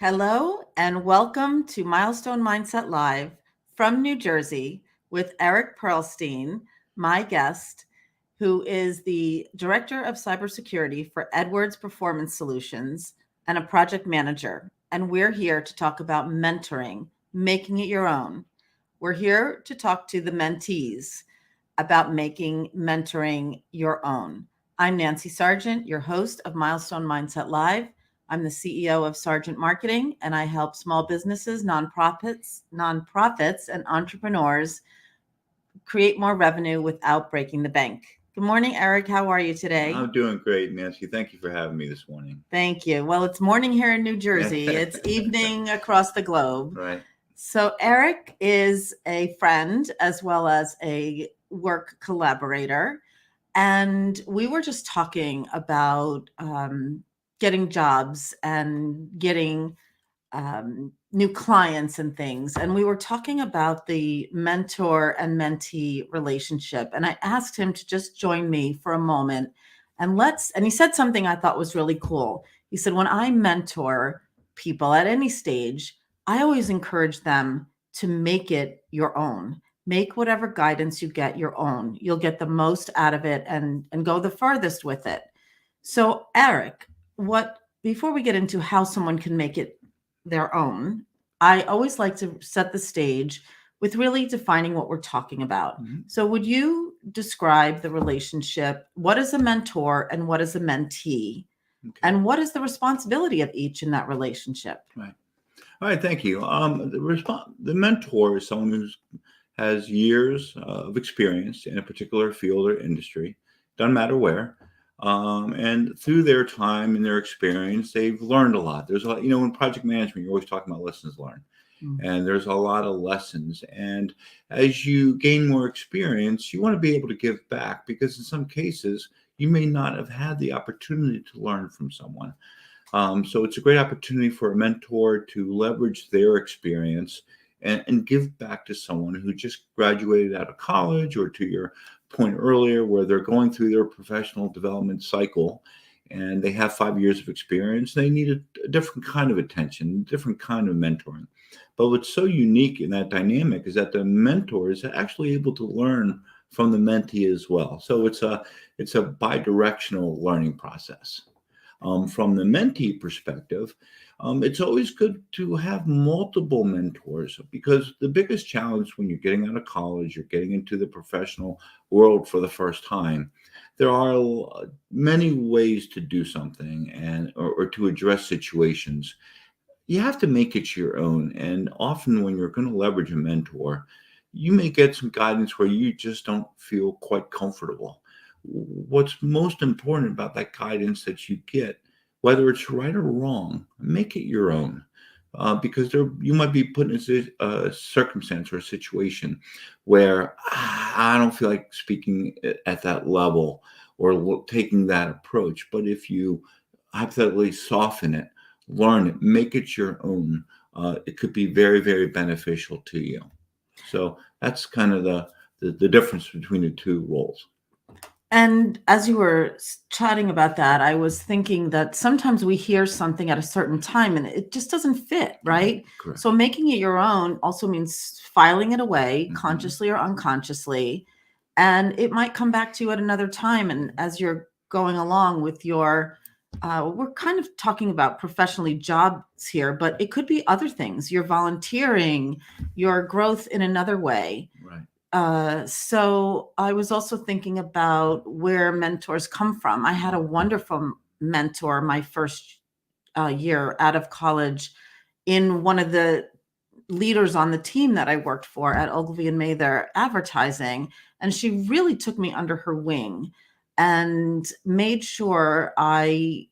Hello and welcome to Milestone Mindset Live from New Jersey with Eric Perlstein, my guest, who is the Director of Cybersecurity for Edwards Performance Solutions and a project manager. And we're here to talk about mentoring, making it your own. We're here to talk to the mentees about making mentoring your own. I'm Nancy Sargent, your host of Milestone Mindset Live. I'm the CEO of Sargent Marketing, and I help small businesses, nonprofits, and entrepreneurs create more revenue without breaking the bank. Good morning, Eric. How are you today? I'm doing great, Nancy. Thank you for having me this morning. Thank you. Well, it's morning here in New Jersey. It's evening across the globe. Right. So Eric is a friend as well as a work collaborator. And we were just talking about getting jobs and getting new clients and things. And we were talking about the mentor and mentee relationship. And I asked him to just join me for a moment and he said something I thought was really cool. He said, when I mentor people at any stage, I always encourage them to make it your own. Make whatever guidance you get your own. You'll get the most out of it and go the farthest with it. So, Eric, before we get into how someone can make it their own, I always like to set the stage with really defining what we're talking about. Mm-hmm. So, would you describe the relationship? What is a mentor and what is a mentee? Okay. And what is the responsibility of each in that relationship? Right. All right. Thank you. The mentor is someone who has years of experience in a particular field or industry, doesn't matter where. And through their time and their experience, they've learned a lot. There's a lot, in project management, you're always talking about lessons learned. And there's a lot of lessons. And as you gain more experience, you want to be able to give back because in some cases, you may not have had the opportunity to learn from someone. So it's a great opportunity for a mentor to leverage their experience and give back to someone who just graduated out of college, or to your point earlier, where they're going through their professional development cycle and they have 5 years of experience. They need a different kind of attention, different kind of mentoring. But what's so unique in that dynamic is that the mentor is actually able to learn from the mentee as well. So it's a bi-directional learning process. From the mentee perspective, it's always good to have multiple mentors, because the biggest challenge when you're getting out of college, you're getting into the professional world for the first time, there are many ways to do something or to address situations. You have to make it your own. And often when you're going to leverage a mentor, you may get some guidance where you just don't feel quite comfortable. What's most important about that guidance that you get, whether it's right or wrong, make it your own. Because you might be put in a circumstance or a situation where I don't feel like speaking at that level or taking that approach. But if you hypothetically soften it, learn it, make it your own, it could be very, very beneficial to you. So that's kind of the difference between the two roles. And as you were chatting about that, I was thinking that sometimes we hear something at a certain time and it just doesn't fit, right? Correct. So making it your own also means filing it away, consciously or unconsciously, and it might come back to you at another time. And as you're going along with we're kind of talking about professionally jobs here, but it could be other things. You're volunteering, your growth in another way. Right. So I was also thinking about where mentors come from. I had a wonderful mentor my first year out of college in one of the leaders on the team that I worked for at Ogilvy and Mather Advertising. And she really took me under her wing and made sure I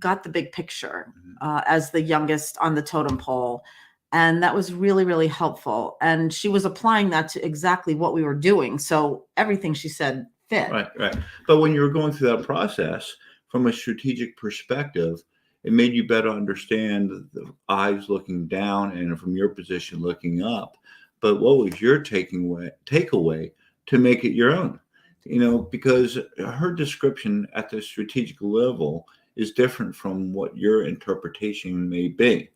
got the big picture as the youngest on the totem pole. And that was really, really helpful. And she was applying that to exactly what we were doing. So everything she said fit. Right. But when you were going through that process from a strategic perspective, it made you better understand the eyes looking down and from your position looking up. But what was your takeaway to make it your own? Because her description at the strategic level is different from what your interpretation may be.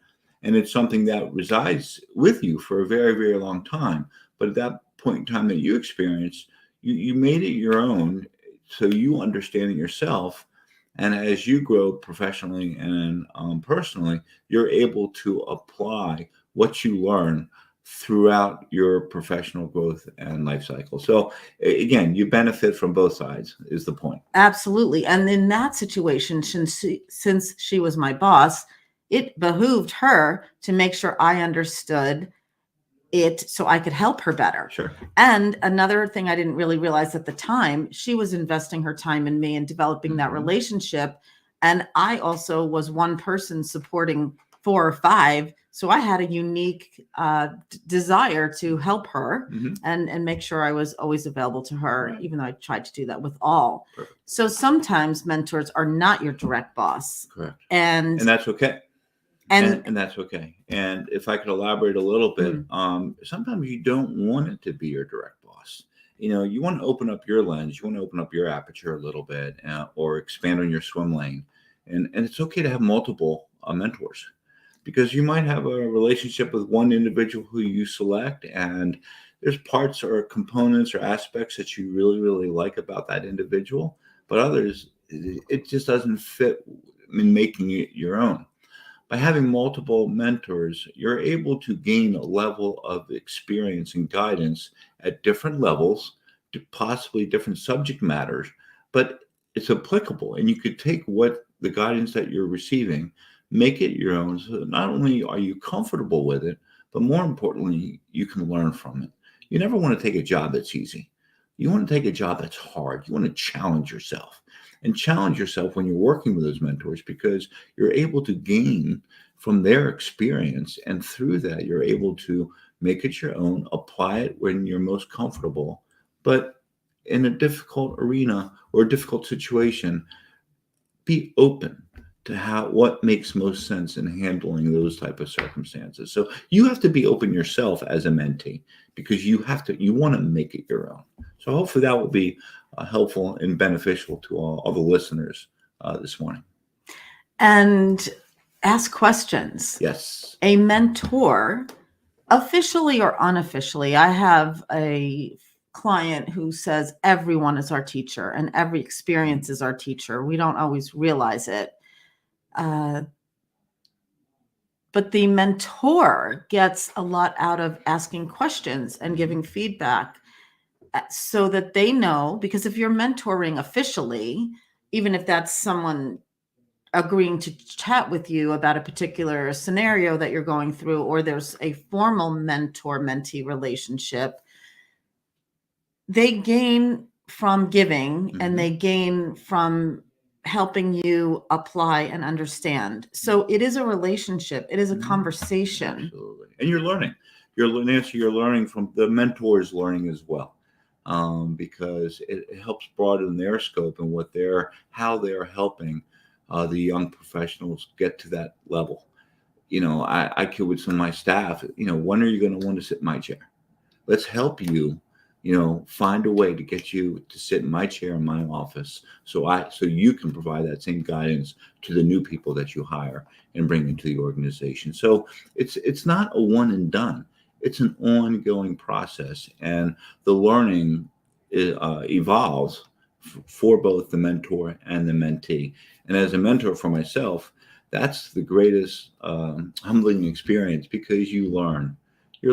and it's something that resides with you for a very, very long time. But at that point in time that you experienced, you made it your own, so you understand it yourself. And as you grow professionally and personally, you're able to apply what you learn throughout your professional growth and life cycle. So again, you benefit from both sides is the point. Absolutely. And in that situation, since she was my boss, it behooved her to make sure I understood it so I could help her better. Sure. And another thing I didn't really realize at the time, she was investing her time in me and developing that relationship. And I also was one person supporting 4 or 5. So I had a unique desire to help her and make sure I was always available to her, Right. even though I tried to do that with all. Perfect. So sometimes mentors are not your direct boss. Correct. And that's okay. And that's okay. And if I could elaborate a little bit, sometimes you don't want it to be your direct boss. You want to open up your lens, you want to open up your aperture a little bit, or expand on your swim lane. And it's okay to have multiple mentors, because you might have a relationship with one individual who you select, and there's parts or components or aspects that you really, really like about that individual, but others, it just doesn't fit in making it your own. By having multiple mentors, you're able to gain a level of experience and guidance at different levels, to possibly different subject matters, but it's applicable. And you could take what the guidance that you're receiving, make it your own. So not only are you comfortable with it, but more importantly, you can learn from it. You never want to take a job that's easy. You want to take a job that's hard. You want to challenge yourself, and challenge yourself when you're working with those mentors, because you're able to gain from their experience. And through that, you're able to make it your own, apply it when you're most comfortable. But in a difficult arena or a difficult situation, be open to what makes most sense in handling those type of circumstances. So you have to be open yourself as a mentee, because you want to make it your own. So hopefully that will be helpful and beneficial to all the listeners this morning. And ask questions. Yes. A mentor, officially or unofficially, I have a client who says everyone is our teacher and every experience is our teacher. We don't always realize it. But the mentor gets a lot out of asking questions and giving feedback, so that they know, because if you're mentoring officially, even if that's someone agreeing to chat with you about a particular scenario that you're going through, or there's a formal mentor-mentee relationship, they gain from giving and they gain from helping you apply and understand. So it is a relationship. It is a conversation. Absolutely. And you're learning. You're learning from the mentors, learning as well. Because it helps broaden their scope and how they're helping the young professionals get to that level. I kid with some of my staff, when are you going to want to sit in my chair? Let's help you, find a way to get you to sit in my chair in my office, so you can provide that same guidance to the new people that you hire and bring into the organization. So it's not a one and done. It's an ongoing process, and the learning evolves for both the mentor and the mentee. And as a mentor for myself, that's the greatest humbling experience, because you're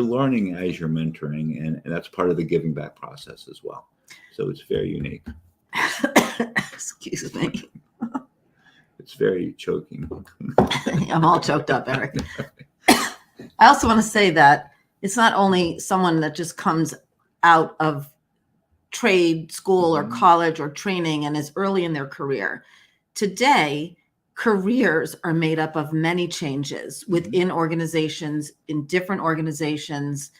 learning as you're mentoring, and that's part of the giving back process as well. So it's very unique. Excuse me. It's very choking. I'm all choked up, Eric. I also want to say that it's not only someone that just comes out of trade school or college or training and is early in their career. Today, careers are made up of many changes within organizations, in different organizations.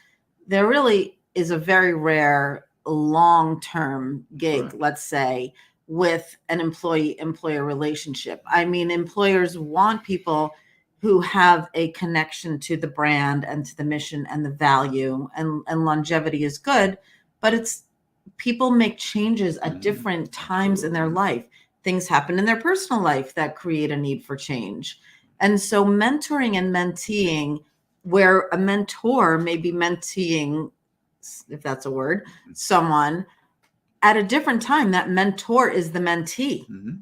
There really is a very rare long-term gig, let's say, with an employee-employer relationship. I mean, employers want people who have a connection to the brand and to the mission and the value, and longevity is good, but people make changes at different times in their life. Things happen in their personal life that create a need for change. And so mentoring and menteeing, where a mentor may be menteeing, if that's a word, someone at a different time, that mentor is the mentee. Mm-hmm.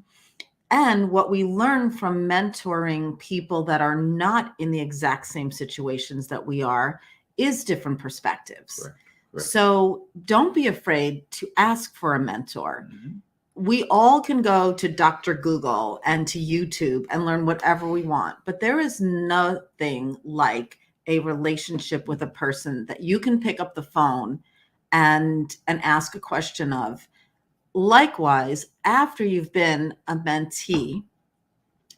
And what we learn from mentoring people that are not in the exact same situations that we are is different perspectives. Correct. Correct. So don't be afraid to ask for a mentor. Mm-hmm. We all can go to Dr. Google and to YouTube and learn whatever we want, but there is nothing like a relationship with a person that you can pick up the phone and ask a question of. Likewise, after you've been a mentee,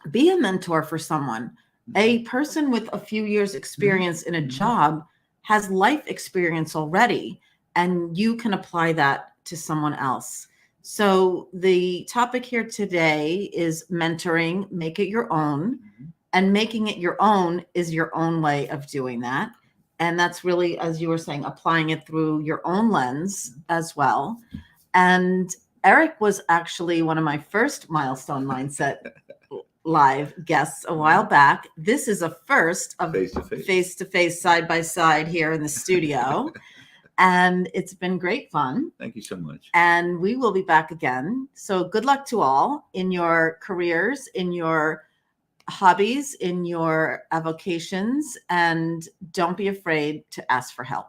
be a mentor for someone. A person with a few years experience in a job has life experience already, and you can apply that to someone else. So the topic here today is mentoring, make it your own. And making it your own is your own way of doing that. And that's really, as you were saying, applying it through your own lens as well. And Eric was actually one of my first Milestone Mindset live guests a while back. This is a first of face to face, side by side here in the studio. And it's been great fun. Thank you so much. And we will be back again. So good luck to all in your careers, in your hobbies, in your avocations, and don't be afraid to ask for help.